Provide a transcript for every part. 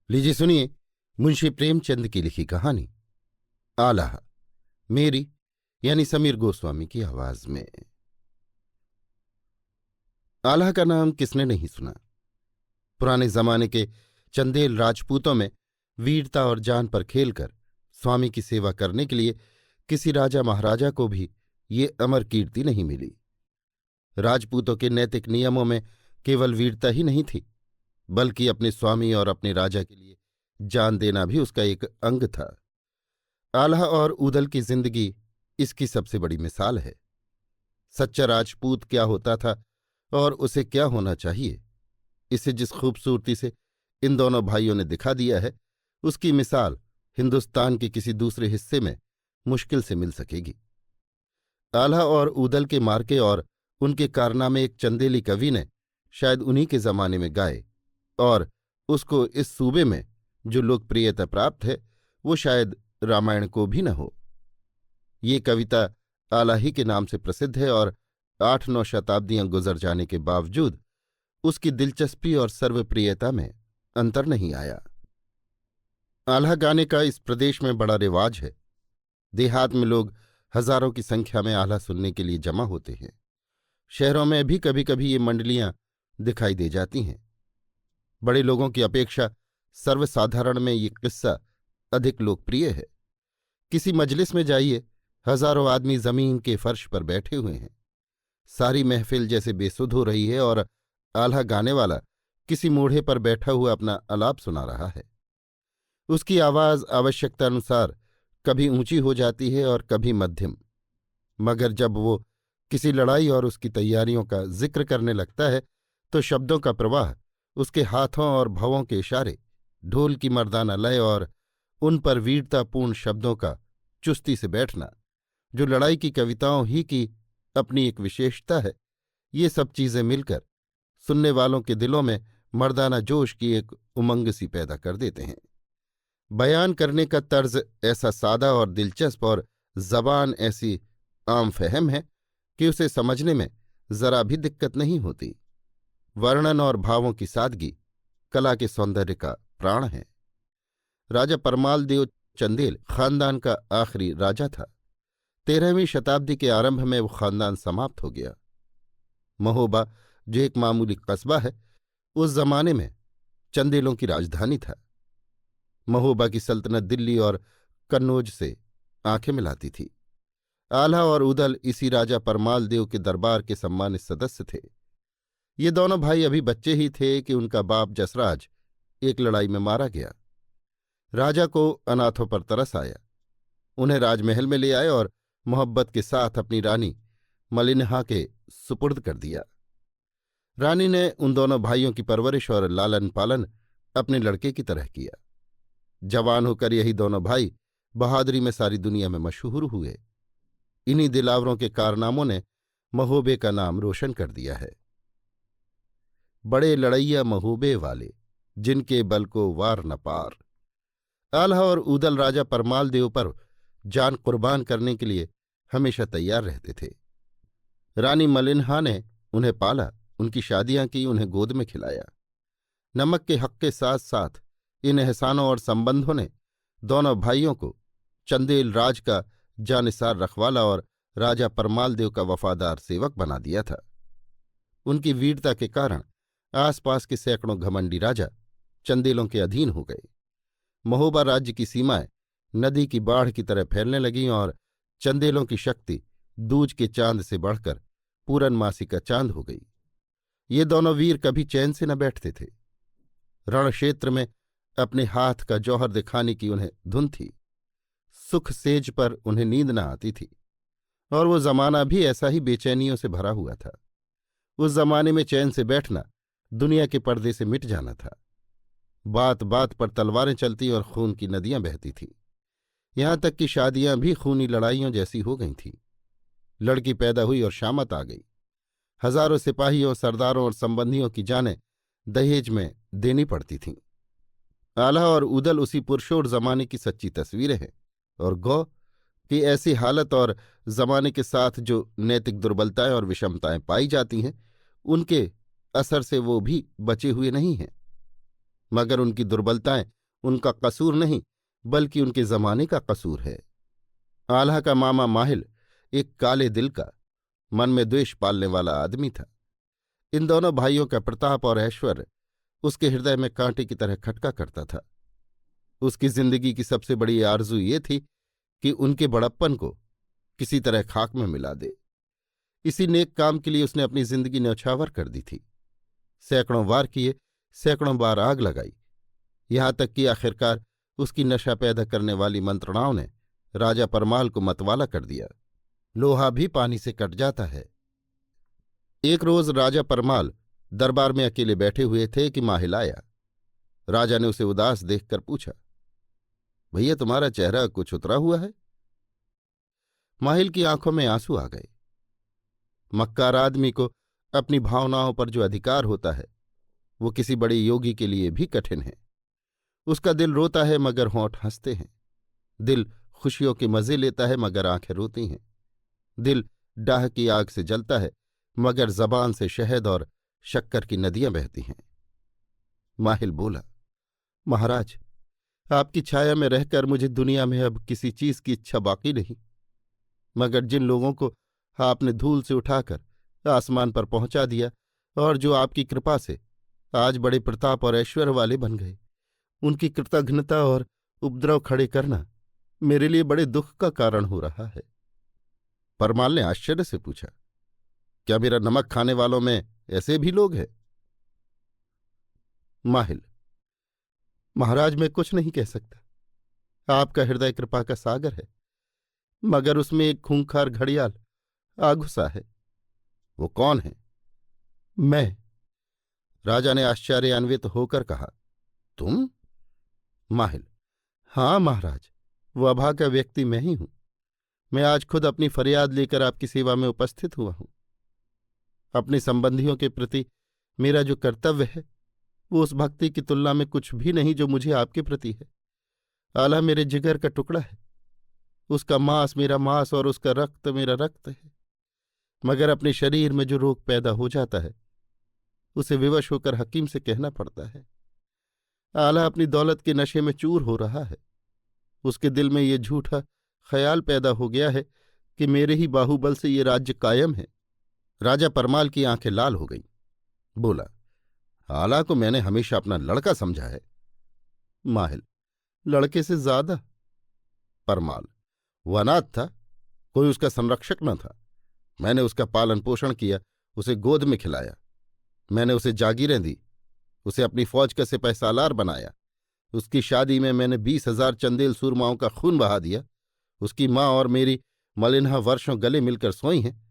लीजिए सुनिए मुंशी प्रेमचंद की लिखी कहानी आल्हा, मेरी यानी समीर गोस्वामी की आवाज में। आल्हा का नाम किसने नहीं सुना। पुराने जमाने के चंदेल राजपूतों में वीरता और जान पर खेलकर स्वामी की सेवा करने के लिए किसी राजा महाराजा को भी ये अमर कीर्ति नहीं मिली। राजपूतों के नैतिक नियमों में केवल वीरता ही नहीं थी, बल्कि अपने स्वामी और अपने राजा के लिए जान देना भी उसका एक अंग था। आल्हा और ऊदल की जिंदगी इसकी सबसे बड़ी मिसाल है। सच्चा राजपूत क्या होता था और उसे क्या होना चाहिए, इसे जिस खूबसूरती से इन दोनों भाइयों ने दिखा दिया है, उसकी मिसाल हिंदुस्तान के किसी दूसरे हिस्से में मुश्किल से मिल सकेगी। आल्हा और ऊदल के मार्के और उनके कारनामे एक चंदेली कवि ने शायद उन्हीं के जमाने में गाए, और उसको इस सूबे में जो लोकप्रियता प्राप्त है वो शायद रामायण को भी न हो। ये कविता आल्हा ही के नाम से प्रसिद्ध है और 8-9 शताब्दियां गुजर जाने के बावजूद उसकी दिलचस्पी और सर्वप्रियता में अंतर नहीं आया। आल्हा गाने का इस प्रदेश में बड़ा रिवाज है। देहात में लोग हजारों की संख्या में आल्हा सुनने के लिए जमा होते हैं। शहरों में भी कभी कभी ये मंडलियां दिखाई दे जाती हैं। बड़े लोगों की अपेक्षा सर्वसाधारण में ये किस्सा अधिक लोकप्रिय है। किसी मजलिस में जाइए, हजारों आदमी जमीन के फर्श पर बैठे हुए हैं। सारी महफिल जैसे बेसुध हो रही है और आल्हा गाने वाला किसी मूढ़े पर बैठा हुआ अपना आलाप सुना रहा है। उसकी आवाज आवश्यकतानुसार कभी ऊंची हो जाती है और कभी मध्यम, मगर जब वो किसी लड़ाई और उसकी तैयारियों का जिक्र करने लगता है तो शब्दों का प्रवाह, उसके हाथों और भवों के इशारे, ढोल की मर्दाना लय और उन पर वीरतापूर्ण शब्दों का चुस्ती से बैठना, जो लड़ाई की कविताओं ही की अपनी एक विशेषता है, ये सब चीजें मिलकर सुनने वालों के दिलों में मर्दाना जोश की एक उमंग सी पैदा कर देते हैं। बयान करने का तर्ज ऐसा सादा और दिलचस्प और जबान ऐसी आम फहम है कि उसे समझने में जरा भी दिक्कत नहीं होती। वर्णन और भावों की सादगी कला के सौंदर्य का प्राण है। राजा परमाल देव चंदेल खानदान का आखिरी राजा था। 13वीं शताब्दी के आरंभ में वो खानदान समाप्त हो गया। महोबा, जो एक मामूली कस्बा है, उस जमाने में चंदेलों की राजधानी था। महोबा की सल्तनत दिल्ली और कन्नौज से आंखें मिलाती थी। आल्हा और ऊदल इसी राजा परमाल देव के दरबार के सम्मानित सदस्य थे। ये दोनों भाई अभी बच्चे ही थे कि उनका बाप जसराज एक लड़ाई में मारा गया। राजा को अनाथों पर तरस आया। उन्हें राजमहल में ले आए और मोहब्बत के साथ अपनी रानी मलिनहा के सुपुर्द कर दिया। रानी ने उन दोनों भाइयों की परवरिश और लालन पालन अपने लड़के की तरह किया। जवान होकर यही दोनों भाई बहादुरी में सारी दुनिया में मशहूर हुए। इन्हीं दिलावरों के कारनामों ने महोबे का नाम रोशन कर दिया है। बड़े लड़ैया महोबे वाले, जिनके बल को वार न पार। आल्हा और ऊदल राजा परमाल देव पर जान कुर्बान करने के लिए हमेशा तैयार रहते थे। रानी मलिनहा ने उन्हें पाला, उनकी शादियां की, उन्हें गोद में खिलाया। नमक के हक के साथ साथ इन एहसानों और संबंधों ने दोनों भाइयों को चंदेल राज का जानिसार रखवाला और राजा परमाल देव का वफादार सेवक बना दिया था। उनकी वीरता के कारण आसपास के सैकड़ों घमंडी राजा चंदेलों के अधीन हो गए। महोबा राज्य की सीमाएं नदी की बाढ़ की तरह फैलने लगीं और चंदेलों की शक्ति दूज के चांद से बढ़कर पूरनमासी का चांद हो गई। ये दोनों वीर कभी चैन से न बैठते थे। रणक्षेत्र में अपने हाथ का जौहर दिखाने की उन्हें धुन थी। सुख सेज पर उन्हें नींद न आती थी, और वो जमाना भी ऐसा ही बेचैनियों से भरा हुआ था। उस जमाने में चैन से बैठना दुनिया के पर्दे से मिट जाना था। बात बात पर तलवारें चलती और खून की नदियां बहती थीं। यहां तक कि शादियां भी खूनी लड़ाइयों जैसी हो गई थीं। लड़की पैदा हुई और शामत आ गई। हजारों सिपाहियों, सरदारों और संबंधियों की जानें दहेज में देनी पड़ती थीं। आल्हा और ऊदल उसी पुरशोर जमाने की सच्ची तस्वीरें हैं, और गौ कि ऐसी हालत और जमाने के साथ जो नैतिक दुर्बलताएं और विषमताएं पाई जाती हैं, उनके असर से वो भी बचे हुए नहीं हैं, मगर उनकी दुर्बलताएं उनका कसूर नहीं, बल्कि उनके जमाने का कसूर है। आल्हा का मामा माहिल एक काले दिल का, मन में द्वेष पालने वाला आदमी था। इन दोनों भाइयों का प्रताप और ऐश्वर्य उसके हृदय में कांटे की तरह खटका करता था। उसकी जिंदगी की सबसे बड़ी आरजू ये थी कि उनके बड़प्पन को किसी तरह खाक में मिला दे। इसी नेक काम के लिए उसने अपनी जिंदगी न्यौछावर कर दी थी। सैकड़ों वार किए, सैकड़ों बार आग लगाई, यहां तक कि आखिरकार उसकी नशा पैदा करने वाली मंत्रणाओं ने राजा परमाल को मतवाला कर दिया। लोहा भी पानी से कट जाता है। एक रोज राजा परमाल दरबार में अकेले बैठे हुए थे कि माहिल आया। राजा ने उसे उदास देखकर पूछा, भैया तुम्हारा चेहरा कुछ उतरा हुआ है? माहिल की आंखों में आंसू आ गए। मक्कार आदमी को अपनी भावनाओं पर जो अधिकार होता है वो किसी बड़े योगी के लिए भी कठिन है। उसका दिल रोता है मगर होंठ हंसते हैं। दिल खुशियों के मजे लेता है मगर आंखें रोती हैं। दिल डाह की आग से जलता है मगर जबान से शहद और शक्कर की नदियां बहती हैं। माहिल बोला, महाराज, आपकी छाया में रहकर मुझे दुनिया में अब किसी चीज की इच्छा बाकी नहीं, मगर जिन लोगों को आपने धूल से उठाकर आसमान पर पहुंचा दिया और जो आपकी कृपा से आज बड़े प्रताप और ऐश्वर्य वाले बन गए, उनकी कृतघ्नता और उपद्रव खड़े करना मेरे लिए बड़े दुख का कारण हो रहा है। परमाल ने आश्चर्य से पूछा, क्या मेरा नमक खाने वालों में ऐसे भी लोग हैं? माहिल, महाराज, मैं कुछ नहीं कह सकता। आपका हृदय कृपा का सागर है, मगर उसमें एक खूंखार घड़ियाल आ घुसा है। वो कौन है? मैं। राजा ने आश्चर्यान्वित होकर कहा, तुम? माहिल, हाँ महाराज, वो अभागा व्यक्ति मैं ही हूं। मैं आज खुद अपनी फरियाद लेकर आपकी सेवा में उपस्थित हुआ हूं। अपने संबंधियों के प्रति मेरा जो कर्तव्य है वो उस भक्ति की तुलना में कुछ भी नहीं जो मुझे आपके प्रति है। आला मेरे जिगर का टुकड़ा है, उसका मांस मेरा मांस और उसका रक्त मेरा रक्त है, मगर अपने शरीर में जो रोग पैदा हो जाता है उसे विवश होकर हकीम से कहना पड़ता है। आला अपनी दौलत के नशे में चूर हो रहा है। उसके दिल में ये झूठा ख्याल पैदा हो गया है कि मेरे ही बाहुबल से ये राज्य कायम है। राजा परमाल की आंखें लाल हो गईं। बोला, आला को मैंने हमेशा अपना लड़का समझा है। माहिल, लड़के से ज्यादा। परमाल, वो अनाथ था, कोई उसका संरक्षक न था। मैंने उसका पालन पोषण किया, उसे गोद में खिलाया। मैंने उसे जागीरें दी, उसे अपनी फौज का सिपाही सालार बनाया। उसकी शादी में मैंने 20,000 चंदेल सूरमाओं का खून बहा दिया। उसकी माँ और मेरी मलिनहा वर्षों गले मिलकर सोई हैं,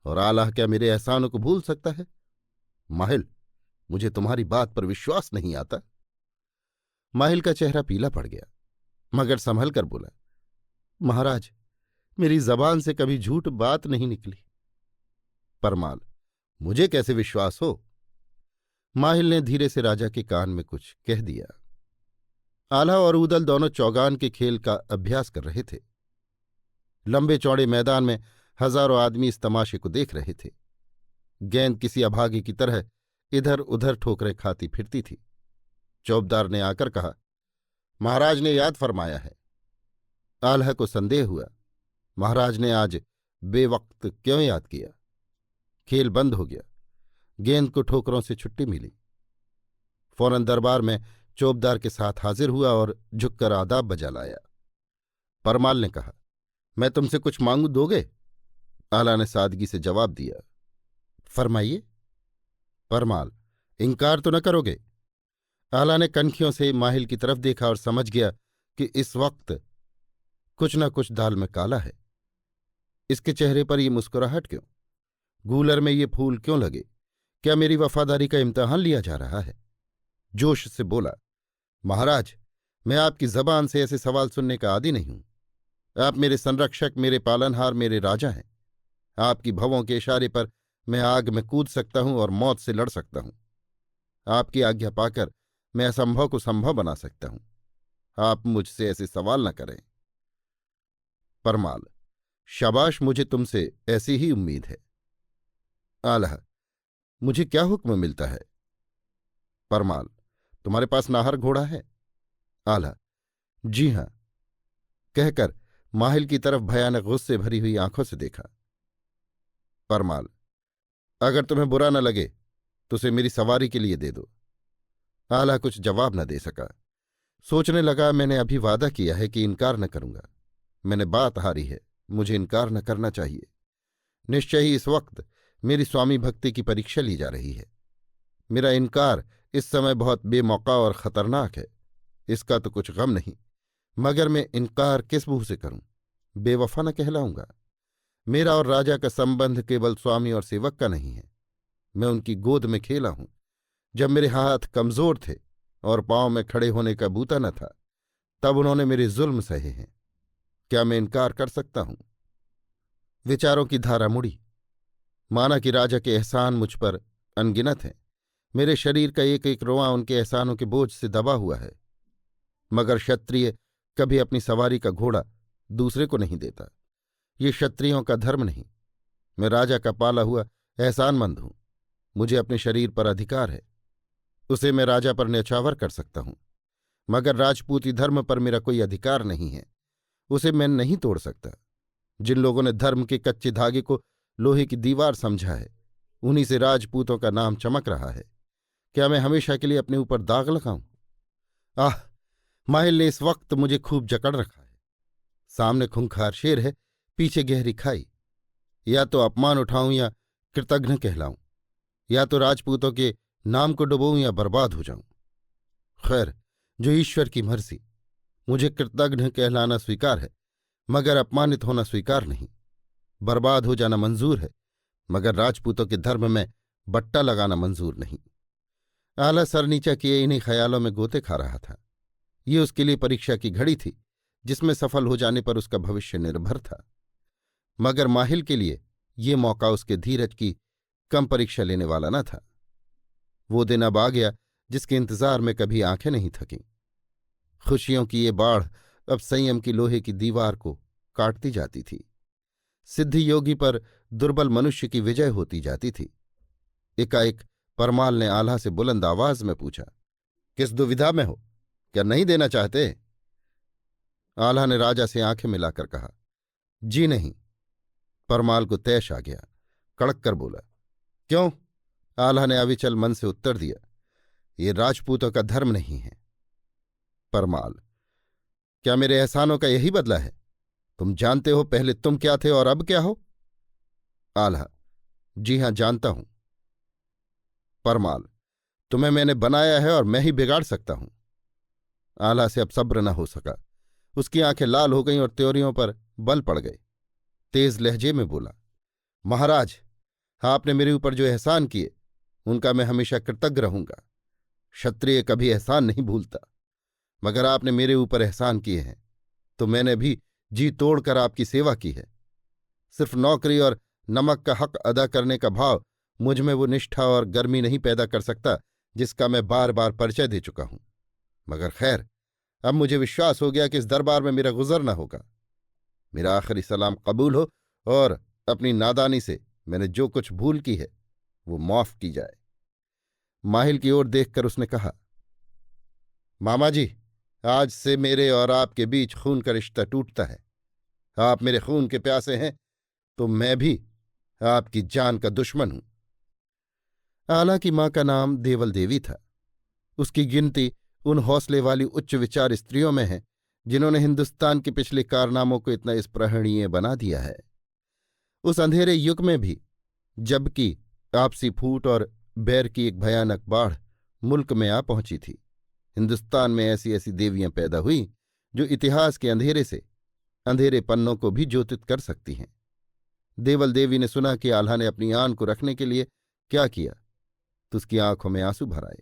और आलाह क्या मेरे एहसानों को भूल सकता है? माहिल, मुझे तुम्हारी बात पर विश्वास नहीं आता। माहिल का चेहरा पीला पड़ गया, मगर संभल कर बोला, महाराज, मेरी जबान से कभी झूठ बात नहीं निकली। परमाल, मुझे कैसे विश्वास हो? माहिल ने धीरे से राजा के कान में कुछ कह दिया। आल्हा और ऊदल दोनों चौगान के खेल का अभ्यास कर रहे थे। लंबे चौड़े मैदान में हजारों आदमी इस तमाशे को देख रहे थे। गेंद किसी अभागे की तरह इधर उधर ठोकरें खाती फिरती थी। चौबदार ने आकर कहा, महाराज ने याद फरमाया है। आल्हा को संदेह हुआ, महाराज ने आज बेवक्त क्यों याद किया? खेल बंद हो गया। गेंद को ठोकरों से छुट्टी मिली। फौरन दरबार में चौबदार के साथ हाजिर हुआ और झुककर आदाब बजा लाया। परमाल ने कहा, मैं तुमसे कुछ मांगू, दोगे? आला ने सादगी से जवाब दिया, फरमाइए। परमाल, इनकार तो न करोगे? आला ने कनखियों से माहिल की तरफ देखा और समझ गया कि इस वक्त कुछ न कुछ दाल में काला है। इसके चेहरे पर ये मुस्कुराहट क्यों? गूलर में ये फूल क्यों लगे? क्या मेरी वफादारी का इम्तिहान लिया जा रहा है? जोश से बोला, महाराज, मैं आपकी जबान से ऐसे सवाल सुनने का आदी नहीं हूं। आप मेरे संरक्षक, मेरे पालनहार, मेरे राजा हैं। आपकी भवों के इशारे पर मैं आग में कूद सकता हूं और मौत से लड़ सकता हूं। आपकी आज्ञा पाकर मैं असंभव को संभव बना सकता हूं। आप मुझसे ऐसे सवाल न करें। परमाल, शाबाश, मुझे तुमसे ऐसी ही उम्मीद है। आल्हा, मुझे क्या हुक्म मिलता है? परमाल, तुम्हारे पास नाहर घोड़ा है? आला, जी हां, कहकर माहिल की तरफ भयानक गुस्से भरी हुई आंखों से देखा। परमाल, अगर तुम्हें बुरा न लगे तो उसे मेरी सवारी के लिए दे दो। आला कुछ जवाब न दे सका। सोचने लगा, मैंने अभी वादा किया है कि इनकार न करूंगा। मैंने बात हारी है, मुझे इनकार न करना चाहिए। निश्चय ही इस वक्त मेरी स्वामी भक्ति की परीक्षा ली जा रही है। मेरा इनकार इस समय बहुत बेमौका और खतरनाक है, इसका तो कुछ गम नहीं, मगर मैं इनकार किस मुंह से करूं? बेवफा न कहलाऊंगा। मेरा और राजा का संबंध केवल स्वामी और सेवक का नहीं है। मैं उनकी गोद में खेला हूं जब मेरे हाथ कमजोर थे और पांव में खड़े होने का बूता न था, तब उन्होंने मेरे जुल्म सहे हैं। क्या मैं इनकार कर सकता हूं? विचारों की धारा मुड़ी। माना कि राजा के एहसान मुझ पर अनगिनत हैं। मेरे शरीर का एक एक रोआं उनके एहसानों के बोझ से दबा हुआ है, मगर क्षत्रिय कभी अपनी सवारी का घोड़ा दूसरे को नहीं देता। ये क्षत्रियों का धर्म नहीं। मैं राजा का पाला हुआ एहसानमंद हूं। मुझे अपने शरीर पर अधिकार है, उसे मैं राजा पर न्यौछावर कर सकता हूं, मगर राजपूती धर्म पर मेरा कोई अधिकार नहीं है। उसे मैं नहीं तोड़ सकता। जिन लोगों ने धर्म के कच्चे धागे को लोहे की दीवार समझा है, उन्हीं से राजपूतों का नाम चमक रहा है। क्या मैं हमेशा के लिए अपने ऊपर दाग लगाऊं? आह, माहिल ने इस वक्त मुझे खूब जकड़ रखा है। सामने खूंखार शेर है, पीछे गहरी खाई। या तो अपमान उठाऊं या कृतघ्न कहलाऊं, या तो राजपूतों के नाम को डुबोऊं या बर्बाद हो जाऊं। खैर, जो ईश्वर की मर्जी। मुझे कृतघ्न कहलाना स्वीकार है, मगर अपमानित होना स्वीकार नहीं। बर्बाद हो जाना मंजूर है, मगर राजपूतों के धर्म में बट्टा लगाना मंजूर नहीं। आला सर नीचा किए इन्हीं ख्यालों में गोते खा रहा था। ये उसके लिए परीक्षा की घड़ी थी, जिसमें सफल हो जाने पर उसका भविष्य निर्भर था। मगर माहिल के लिए ये मौका उसके धीरज की कम परीक्षा लेने वाला न था। वो दिन अब आ गया जिसके इंतजार में कभी आंखें नहीं थकीं। खुशियों की ये बाढ़ अब संयम की लोहे की दीवार को काटती जाती थी। सिद्धि योगी पर दुर्बल मनुष्य की विजय होती जाती थी। एकाएक परमाल ने आल्हा से बुलंद आवाज में पूछा, किस दुविधा में हो? क्या नहीं देना चाहते? आल्हा ने राजा से आंखें मिलाकर कहा, जी नहीं। परमाल को तैश आ गया, कड़क कर बोला, क्यों? आल्हा ने अविचल मन से उत्तर दिया, ये राजपूतों का धर्म नहीं है। परमाल, क्या मेरे एहसानों का यही बदला है? तुम जानते हो पहले तुम क्या थे और अब क्या हो? आल्हा, जी हां जानता हूं। परमाल, तुम्हें मैंने बनाया है और मैं ही बिगाड़ सकता हूं। आल्हा से अब सब्र न हो सका। उसकी आंखें लाल हो गईं और त्योरियों पर बल पड़ गए। तेज लहजे में बोला, महाराज, आपने मेरे ऊपर जो एहसान किए उनका मैं हमेशा कृतज्ञ रहूंगा। क्षत्रिय कभी एहसान नहीं भूलता, मगर आपने मेरे ऊपर एहसान किए हैं तो मैंने भी जी तोड़कर आपकी सेवा की है। सिर्फ नौकरी और नमक का हक अदा करने का भाव मुझ में वो निष्ठा और गर्मी नहीं पैदा कर सकता जिसका मैं बार बार परिचय दे चुका हूं। मगर खैर, अब मुझे विश्वास हो गया कि इस दरबार में मेरा गुजर न होगा। मेरा आखिरी सलाम कबूल हो और अपनी नादानी से मैंने जो कुछ भूल की है वो माफ की जाए। माहिल की ओर देखकर उसने कहा, मामा जी, आज से मेरे और आपके बीच खून का रिश्ता टूटता है। आप मेरे खून के प्यासे हैं तो मैं भी आपकी जान का दुश्मन हूं। आला की मां का नाम देवल देवी था। उसकी गिनती उन हौसले वाली उच्च विचार स्त्रियों में है जिन्होंने हिंदुस्तान के पिछले कारनामों को इतना स्पृहणीय बना दिया है। उस अंधेरे युग में भी, जबकि आपसी फूट और बैर की एक भयानक बाढ़ मुल्क में आ पहुंची थी, हिंदुस्तान में ऐसी ऐसी देवियां पैदा हुई जो इतिहास के अंधेरे से अंधेरे पन्नों को भी ज्योतित कर सकती हैं। देवल देवी ने सुना कि आल्हा ने अपनी आन को रखने के लिए क्या किया तो उसकी आंखों में आंसू भर आए।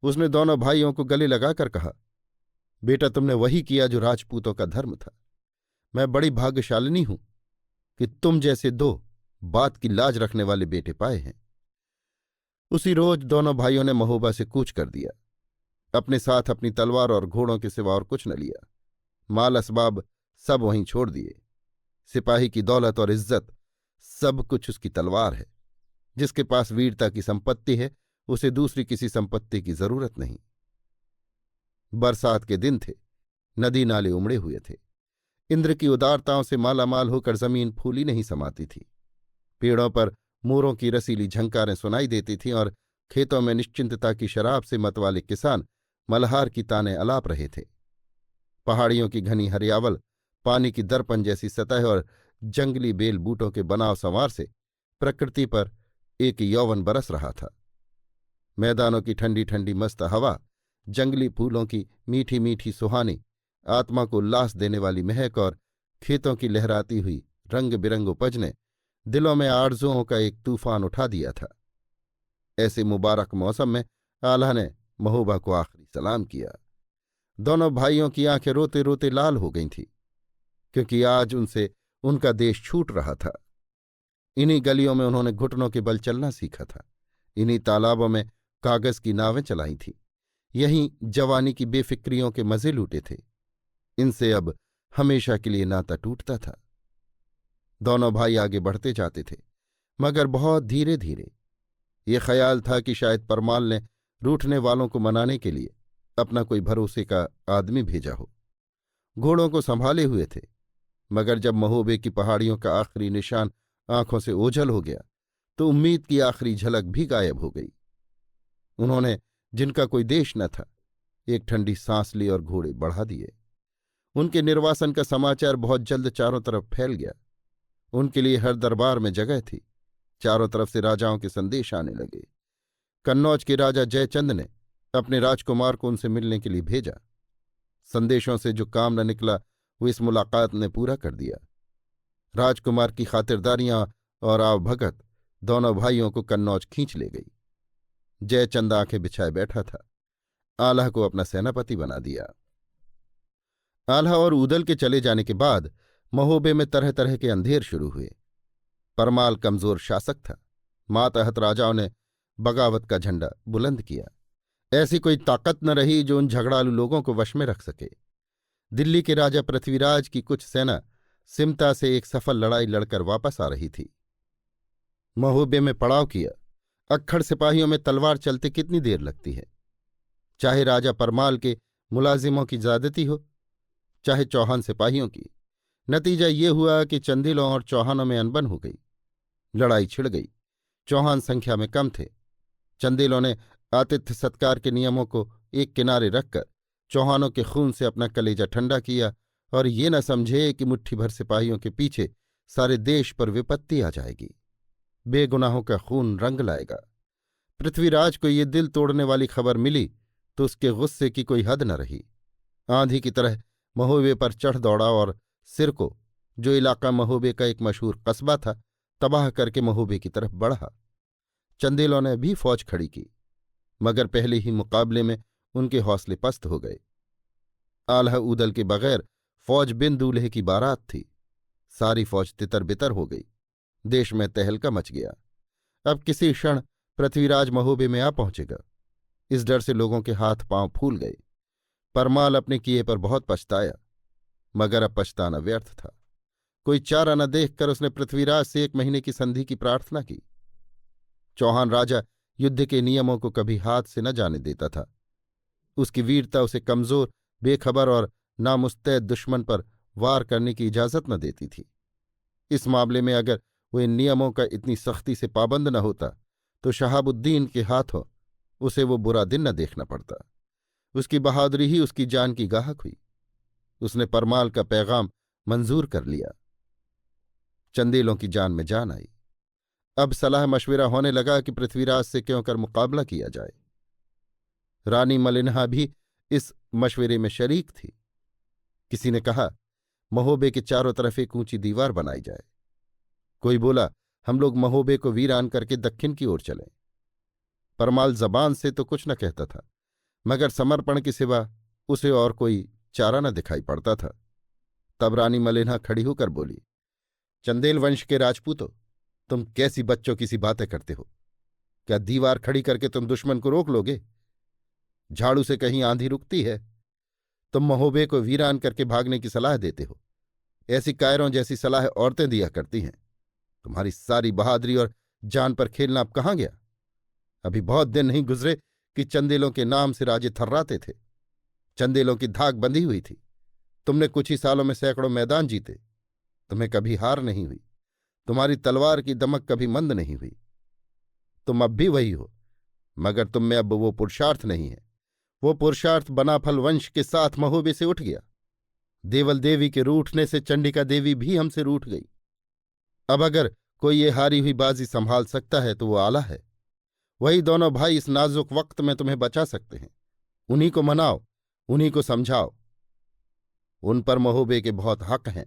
उसने दोनों भाइयों को गले लगाकर कहा, बेटा, तुमने वही किया जो राजपूतों का धर्म था। मैं बड़ी भाग्यशालिनी हूं कि तुम जैसे दो बात की लाज रखने वाले बेटे पाए हैं। उसी रोज दोनों भाइयों ने महोबा से कूच कर दिया। अपने साथ अपनी तलवार और घोड़ों के सिवा और कुछ न लिया। माल असबाब सब वहीं छोड़ दिए। सिपाही की दौलत और इज्जत सब कुछ उसकी तलवार है। जिसके पास वीरता की संपत्ति है उसे दूसरी किसी संपत्ति की जरूरत नहीं। बरसात के दिन थे, नदी नाले उमड़े हुए थे। इंद्र की उदारताओं से मालामाल होकर जमीन फूली नहीं समाती थी। पेड़ों पर मोरों की रसीली झंकारें सुनाई देती थीं और खेतों में निश्चिंतता की शराब से मतवाले किसान मल्हार की ताने अलाप रहे थे। पहाड़ियों की घनी हरियावल, पानी की दर्पण जैसी सतह और जंगली बेल बूटों के बनाव संवार से प्रकृति पर एक यौवन बरस रहा था। मैदानों की ठंडी ठंडी मस्त हवा, जंगली फूलों की मीठी मीठी सुहानी, आत्मा को उल्लास देने वाली महक और खेतों की लहराती हुई रंग बिरंग उपज ने दिलों में आरजुओं का एक तूफान उठा दिया था। ऐसे मुबारक मौसम में आल्हा ने महबूबा को आखिरी सलाम किया। दोनों भाइयों की आंखें रोते रोते लाल हो गई थीं, क्योंकि आज उनसे उनका देश छूट रहा था। इन्हीं गलियों में उन्होंने घुटनों के बल चलना सीखा था, इन्हीं तालाबों में कागज की नावें चलाई थीं, यहीं जवानी की बेफिक्रियों के मजे लूटे थे। इनसे अब हमेशा के लिए नाता टूटता था। दोनों भाई आगे बढ़ते जाते थे, मगर बहुत धीरे धीरे। ये ख्याल था कि शायद परमाल ने रूठने वालों को मनाने के लिए अपना कोई भरोसे का आदमी भेजा हो। घोड़ों को संभाले हुए थे, मगर जब महोबे की पहाड़ियों का आखिरी निशान आंखों से ओझल हो गया तो उम्मीद की आखिरी झलक भी गायब हो गई। उन्होंने, जिनका कोई देश न था, एक ठंडी सांस ली और घोड़े बढ़ा दिए। उनके निर्वासन का समाचार बहुत जल्द चारों तरफ फैल गया। उनके लिए हर दरबार में जगह थी। चारों तरफ से राजाओं के संदेश आने लगे। कन्नौज के राजा जयचंद ने अपने राजकुमार को उनसे मिलने के लिए भेजा। संदेशों से जो काम न निकला वो इस मुलाकात ने पूरा कर दिया। राजकुमार की खातिरदारियां और आवभगत दोनों भाइयों को कन्नौज खींच ले गई। जयचंद आंखें बिछाए बैठा था। आल्हा को अपना सेनापति बना दिया। आल्हा और ऊदल के चले जाने के बाद महोबे में तरह तरह के अंधेर शुरू हुए। परमाल कमजोर शासक था। मातहत राजाओं ने बगावत का झंडा बुलंद किया। ऐसी कोई ताकत न रही जो उन झगड़ालू लोगों को वश में रख सके। दिल्ली के राजा पृथ्वीराज की कुछ सेना सिमता से एक सफल लड़ाई लड़कर वापस आ रही थी। महोबे में पड़ाव किया। अक्खड़ सिपाहियों में तलवार चलते कितनी देर लगती है। चाहे राजा परमाल के मुलाजिमों की ज्यादती हो, चाहे चौहान सिपाहियों की। नतीजा ये हुआ कि चंदेलों और चौहानों में अनबन हो गई। लड़ाई छिड़ गई। चौहान संख्या में कम थे। चंदेलों ने आतिथ्य सत्कार के नियमों को एक किनारे रखकर चौहानों के खून से अपना कलेजा ठंडा किया और ये न समझे कि मुट्ठी भर सिपाहियों के पीछे सारे देश पर विपत्ति आ जाएगी, बेगुनाहों का खून रंग लाएगा। पृथ्वीराज को ये दिल तोड़ने वाली खबर मिली तो उसके गुस्से की कोई हद न रही। आंधी की तरह महोबे पर चढ़ दौड़ा और सिर को, जो इलाका महोबे का एक मशहूर कस्बा था, तबाह करके महोबे की तरफ बढ़ा। चंदेलों ने भी फौज खड़ी की, मगर पहले ही मुकाबले में उनके हौसले पस्त हो गए। आल्हा ऊदल के बगैर फौज बिन दूल्हे की बारात थी। सारी फौज तितर बितर हो गई। देश में तहलका मच गया। अब किसी क्षण पृथ्वीराज महोबे में आ पहुंचेगा, इस डर से लोगों के हाथ पांव फूल गए। परमाल अपने किए पर बहुत पछताया, मगर अब पछताना व्यर्थ था। कोई चारा न देखकर उसने पृथ्वीराज से 1 महीने की संधि की प्रार्थना की। चौहान राजा युद्ध के नियमों को कभी हाथ से न जाने देता था। उसकी वीरता उसे कमजोर, बेखबर और नामुस्तैद दुश्मन पर वार करने की इजाजत न देती थी। इस मामले में अगर वो इन नियमों का इतनी सख्ती से पाबंद न होता तो शहाबुद्दीन के हाथों उसे वो बुरा दिन न देखना पड़ता। उसकी बहादुरी ही उसकी जान की गाहक हुई। उसने परमाल का पैगाम मंजूर कर लिया। चंदेलों की जान में जान आई। अब सलाह मशविरा होने लगा कि पृथ्वीराज से क्यों कर मुकाबला किया जाए। रानी मलिनहा भी इस मशविरे में शरीक थी। किसी ने कहा, महोबे के चारों तरफ एक ऊंची दीवार बनाई जाए। कोई बोला, हम लोग महोबे को वीरान करके दक्षिण की ओर चलें। परमाल जबान से तो कुछ न कहता था, मगर समर्पण के सिवा उसे और कोई चारा न दिखाई पड़ता था। तब रानी मलिनहा खड़ी होकर बोली, चंदेल वंश के राजपूतों, तुम कैसी बच्चों की सी बातें करते हो? क्या दीवार खड़ी करके तुम दुश्मन को रोक लोगे? झाड़ू से कहीं आंधी रुकती है? तुम महोबे को वीरान करके भागने की सलाह देते हो। ऐसी कायरों जैसी सलाह औरतें दिया करती हैं। तुम्हारी सारी बहादुरी और जान पर खेलना अब कहाँ गया? अभी बहुत दिन नहीं गुजरे कि चंदेलों के नाम से राजे थर्राते थे। चंदेलों की धाक बंधी हुई थी। तुमने कुछ ही सालों में सैकड़ों मैदान जीते। तुम्हें कभी हार नहीं हुई। तुम्हारी तलवार की दमक कभी मंद नहीं हुई। तुम अब भी वही हो, मगर तुम में अब वो पुरुषार्थ नहीं है। वो पुरुषार्थ बनाफल वंश के साथ महोबे से उठ गया। देवल देवी के रूठने से चंडिका देवी भी हमसे रूठ गई। अब अगर कोई ये हारी हुई बाजी संभाल सकता है तो वो आला है। वही दोनों भाई इस नाजुक वक्त में तुम्हें बचा सकते हैं। उन्हीं को मनाओ, उन्हीं को समझाओ। उन पर महोबे के बहुत हक हैं।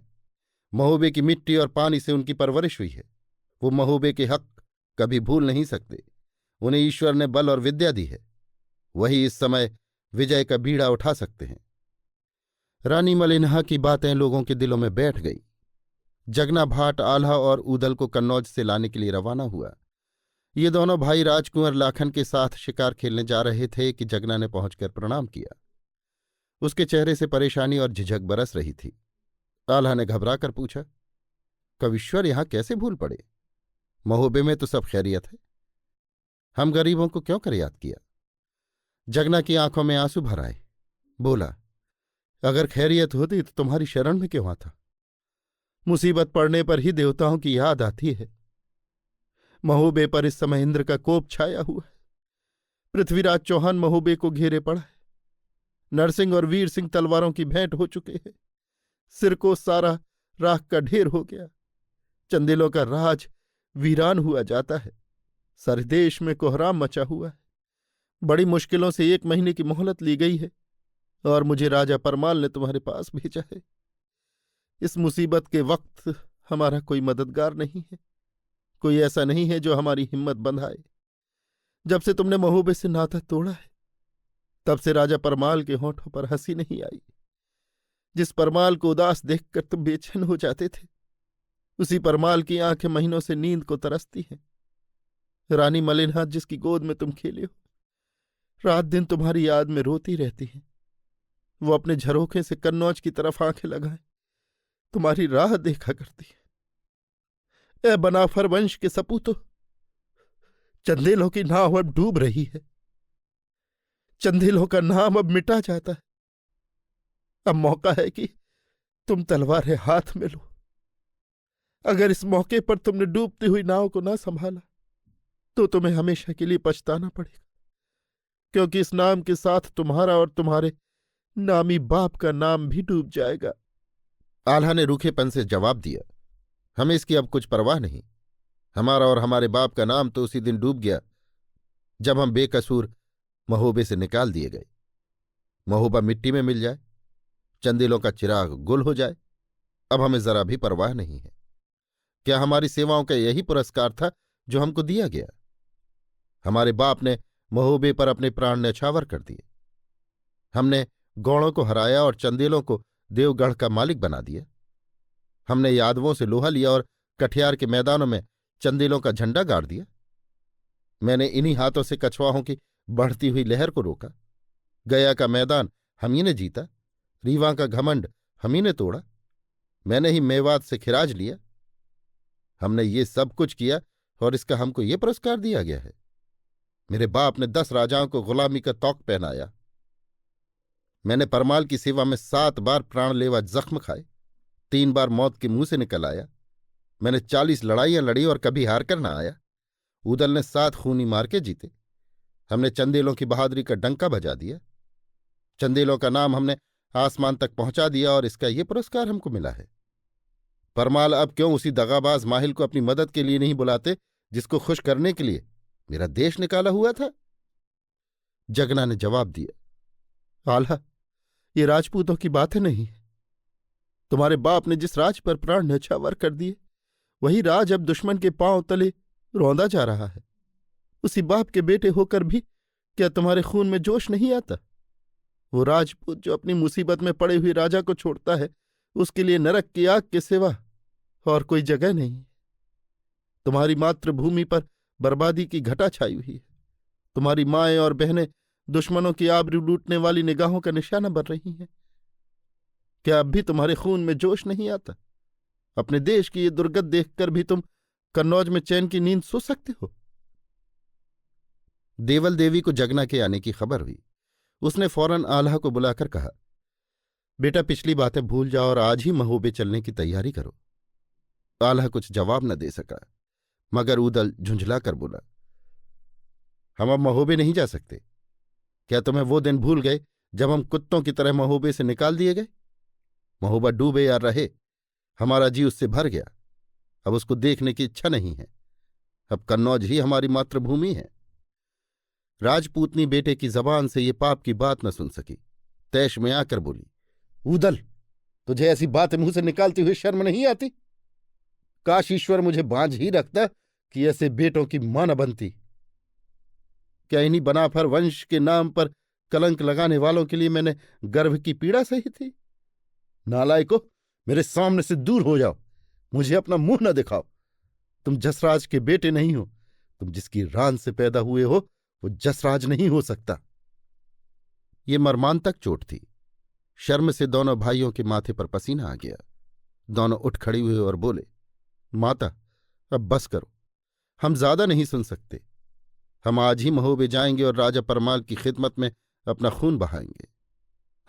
महोबे की मिट्टी और पानी से उनकी परवरिश हुई है। वो महोबे के हक कभी भूल नहीं सकते। उन्हें ईश्वर ने बल और विद्या दी है। वही इस समय विजय का बीड़ा उठा सकते हैं। रानी मलिनहा की बातें लोगों के दिलों में बैठ गई। जगना भाट आल्हा और ऊदल को कन्नौज से लाने के लिए रवाना हुआ। ये दोनों भाई राजकुंवर लाखन के साथ शिकार खेलने जा रहे थे कि जगना ने पहुंचकर प्रणाम किया। उसके चेहरे से परेशानी और झिझक बरस रही थी। आल्हा ने घबराकर पूछा, कविश्वर यहां कैसे भूल पड़े? महोबे में तो सब खैरियत है। हम गरीबों को क्यों कर याद किया? जगना की आंखों में आंसू भर आए। बोला, अगर खैरियत होती तो तुम्हारी शरण में क्यों आता? मुसीबत पड़ने पर ही देवताओं की याद आती है। महोबे पर इस समय इंद्र का कोप छाया हुआ है। पृथ्वीराज चौहान महोबे को घेरे पड़ा है। नरसिंह और वीर सिंह तलवारों की भेंट हो चुके हैं। सिर को सारा राख का ढेर हो गया। चंदेलों का राज वीरान हुआ जाता है। सारे देश में कोहराम मचा हुआ है। बड़ी मुश्किलों से 1 महीने की मोहलत ली गई है और मुझे राजा परमाल ने तुम्हारे पास भेजा है। इस मुसीबत के वक्त हमारा कोई मददगार नहीं है। कोई ऐसा नहीं है जो हमारी हिम्मत बंधाए। जब से तुमने महोबे से नाता तोड़ा है तब से राजा परमाल के होठों पर हंसी नहीं आई। जिस परमाल को उदास देखकर तुम बेचैन हो जाते थे, उसी परमाल की आंखें महीनों से नींद को तरसती हैं। रानी मलिनहा जिसकी गोद में तुम खेले हो, रात दिन तुम्हारी याद में रोती रहती है। वो अपने झरोखे से कन्नौज की तरफ आंखें लगाए तुम्हारी राह देखा करती है। ए बनाफर वंश के सपूतों, चंदेलों की नाव अब डूब रही है। चंदेलों का नाम अब मिटा जाता है। अब मौका है कि तुम तलवारें हाथ में लो। अगर इस मौके पर तुमने डूबती हुई नाव को ना संभाला तो तुम्हें हमेशा के लिए पछताना पड़ेगा, क्योंकि इस नाम के साथ तुम्हारा और तुम्हारे नामी बाप का नाम भी डूब जाएगा। आल्हा ने रूखेपन से जवाब दिया, हमें इसकी अब कुछ परवाह नहीं। हमारा और हमारे बाप का नाम तो उसी दिन डूब गया जब हम बेकसूर महोबे से निकाल दिए गए। महोबा मिट्टी में मिल जाए, चंदेलों का चिराग गुल हो जाए, अब हमें जरा भी परवाह नहीं है। क्या हमारी सेवाओं का यही पुरस्कार था जो हमको दिया गया? हमारे बाप ने महोबे पर अपने प्राण न्यौछावर कर दिए। हमने गौड़ों को हराया और चंदेलों को देवगढ़ का मालिक बना दिया। हमने यादवों से लोहा लिया और कठियार के मैदानों में चंदेलों का झंडा गाड़ दिया। मैंने इन्हीं हाथों से कछवाहों की बढ़ती हुई लहर को रोका। गया का मैदान हम ही ने जीता। रीवा का घमंड हम ही ने तोड़ा। मैंने ही मेवात से खिराज लिया। हमने ये सब कुछ किया और इसका हमको ये पुरस्कार दिया गया है। मेरे बाप ने 10 राजाओं को गुलामी का तौक पहनाया। मैंने परमाल की सेवा में 7 बार प्राणलेवा जख्म खाए, 3 बार मौत के मुंह से निकल आया। मैंने 40 लड़ाइयां लड़ी और कभी हार कर ना आया। ऊदल ने 7 खूनी मार के जीते। हमने चंदेलों की बहादुरी का डंका बजा दिया। चंदेलों का नाम हमने आसमान तक पहुंचा दिया और इसका ये पुरस्कार हमको मिला है। परमाल अब क्यों उसी दगाबाज माहिल को अपनी मदद के लिए नहीं बुलाते जिसको खुश करने के लिए मेरा देश निकाला हुआ था? जगना ने जवाब दिया, आल्हा, ये राजपूतों की बातें नहीं है। तुम्हारे बाप ने जिस राज पर प्राण न्यौछावर कर दिए, वही राज अब दुश्मन के पांव तले रौंदा जा रहा है। उसी बाप के बेटे होकर भी क्या तुम्हारे खून में जोश नहीं आता? वो राजपूत जो अपनी मुसीबत में पड़े हुए राजा को छोड़ता है, उसके लिए नरक की आग के सिवा और कोई जगह नहीं। तुम्हारी मातृभूमि पर बर्बादी की घटा छाई हुई है। तुम्हारी माएं और बहनें दुश्मनों की आबरू लूटने वाली निगाहों का निशाना बन रही हैं। क्या अब भी तुम्हारे खून में जोश नहीं आता? अपने देश की ये दुर्गत देखकर भी तुम कन्नौज में चैन की नींद सो सकते हो? देवल देवी को जगना के आने की खबर हुई। उसने फौरन आल्हा को बुलाकर कहा, बेटा पिछली बातें भूल जाओ और आज ही महोबे चलने की तैयारी करो। आल्हा कुछ जवाब न दे सका, मगर ऊदल झुंझला कर बोला, हम अब महोबे नहीं जा सकते। क्या तुम्हें वो दिन भूल गए जब हम कुत्तों की तरह महोबे से निकाल दिए गए? महोबा डूबे या रहे, हमारा जी उससे भर गया। अब उसको देखने की इच्छा नहीं है। अब कन्नौज ही हमारी मातृभूमि है। राजपूतनी बेटे की जबान से ये पाप की बात न सुन सकी, तैश में आकर बोली, ऊदल, तुझे ऐसी बातें मुंह से निकालती हुई शर्म नहीं आती? काश ईश्वर मुझे बांझ ही रखता कि ऐसे बेटों की मां न बनती। क्या इन्हीं बनाफर वंश के नाम पर कलंक लगाने वालों के लिए मैंने गर्भ की पीड़ा सही थी? नालायको, मेरे सामने से दूर हो जाओ, मुझे अपना मुंह न दिखाओ। तुम जसराज के बेटे नहीं हो। तुम जिसकी रान से पैदा हुए हो वो जसराज नहीं हो सकता। ये मर्मांतक चोट थी। शर्म से दोनों भाइयों के माथे पर पसीना आ गया। दोनों उठ खड़े हुए और बोले, माता, अब बस करो, हम ज्यादा नहीं सुन सकते। हम आज ही महोबे जाएंगे और राजा परमाल की खिदमत में अपना खून बहाएंगे।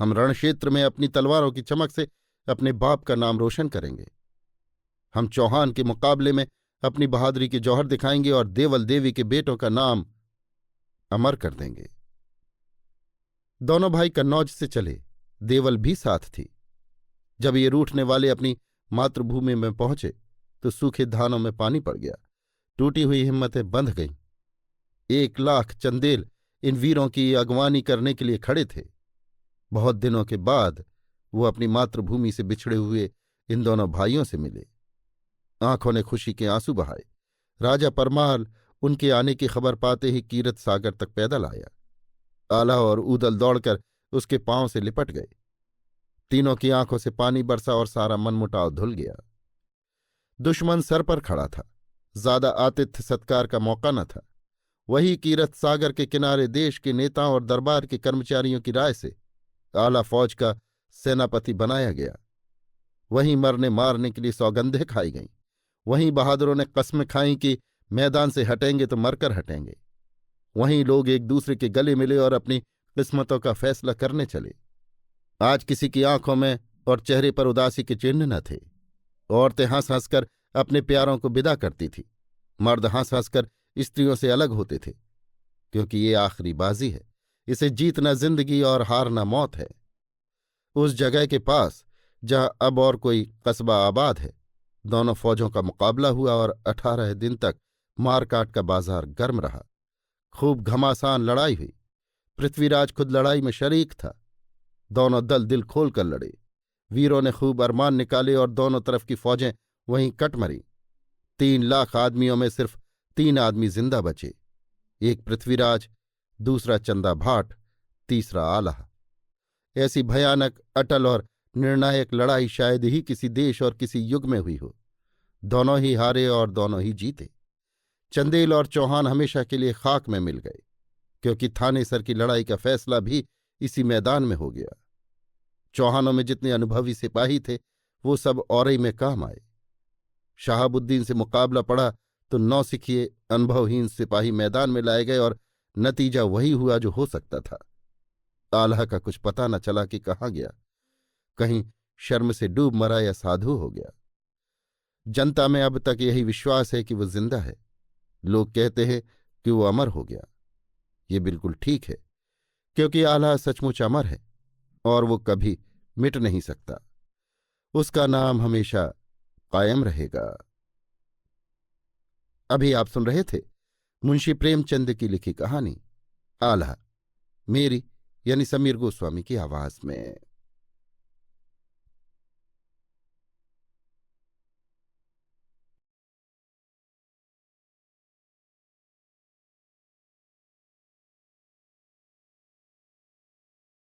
हम रणक्षेत्र में अपनी तलवारों की चमक से अपने बाप का नाम रोशन करेंगे। हम चौहान के मुकाबले में अपनी बहादुरी के जौहर दिखाएंगे और देवल देवी के बेटों का नाम अमर कर देंगे। दोनों भाई कन्नौज से चले, देवल भी साथ थी। जब ये रूठने वाले अपनी मातृभूमि में पहुंचे तो सूखे धानों में पानी पड़ गया। टूटी हुई हिम्मतें बंध गईं। 1,00,000 चंदेल इन वीरों की अगवानी करने के लिए खड़े थे। बहुत दिनों के बाद वो अपनी मातृभूमि से बिछड़े हुए इन दोनों भाइयों से मिले। आंखों ने खुशी के आंसू बहाए। राजा परमाल उनके आने की खबर पाते ही कीरत सागर तक पैदल आया। आला और ऊदल दौड़कर उसके पांव से लिपट गए। तीनों की आंखों से पानी बरसा और सारा मनमुटाव धुल गया। दुश्मन सर पर खड़ा था, ज्यादा आतिथ्य सत्कार का मौका न था। वही कीरत सागर के किनारे देश के नेताओं और दरबार के कर्मचारियों की राय से आला फौज का सेनापति बनाया गया। वहीं मरने मारने के लिए सौगंधें खाई गईं। वहीं बहादुरों ने कस्में खाई कि मैदान से हटेंगे तो मरकर हटेंगे। वहीं लोग एक दूसरे के गले मिले और अपनी किस्मतों का फैसला करने चले। आज किसी की आंखों में और चेहरे पर उदासी के चिन्ह न थे। औरतें हंस हंसकर अपने प्यारों को विदा करती थीं। मर्द हंस हंसकर स्त्रियों से अलग होते थे, क्योंकि ये आखिरी बाजी है। इसे जीतना जिंदगी और हारना मौत है। उस जगह के पास जहां अब और कोई कस्बा आबाद है, दोनों फौजों का मुकाबला हुआ और 18 दिन तक मारकाट का बाजार गर्म रहा। खूब घमासान लड़ाई हुई। पृथ्वीराज खुद लड़ाई में शरीक था। दोनों दल दिल खोलकर लड़े। वीरों ने खूब अरमान निकाले और दोनों तरफ की फौजें वहीं कट मरी। 3,00,000 आदमियों में सिर्फ 3 आदमी जिंदा बचे। एक पृथ्वीराज, दूसरा चंदा भाट, तीसरा आल्हा। ऐसी भयानक, अटल और निर्णायक लड़ाई शायद ही किसी देश और किसी युग में हुई हो। दोनों ही हारे और दोनों ही जीते। चंदेल और चौहान हमेशा के लिए खाक में मिल गए, क्योंकि थानेसर की लड़ाई का फैसला भी इसी मैदान में हो गया। चौहानों में जितने अनुभवी सिपाही थे वो सब औरई में काम आए। शहाबुद्दीन से मुकाबला पड़ा तो नौसिखिए अनुभवहीन सिपाही मैदान में लाए गए और नतीजा वही हुआ जो हो सकता था। आल्हा का कुछ पता न चला कि कहाँ गया। कहीं शर्म से डूब मरा या साधु हो गया। जनता में अब तक यही विश्वास है कि वो जिंदा है। लोग कहते हैं कि वो अमर हो गया। ये बिल्कुल ठीक है, क्योंकि आल्हा सचमुच अमर है और वो कभी मिट नहीं सकता। उसका नाम हमेशा कायम रहेगा। अभी आप सुन रहे थे मुंशी प्रेमचंद की लिखी कहानी आल्हा, मेरी यानी समीर गोस्वामी की आवाज में।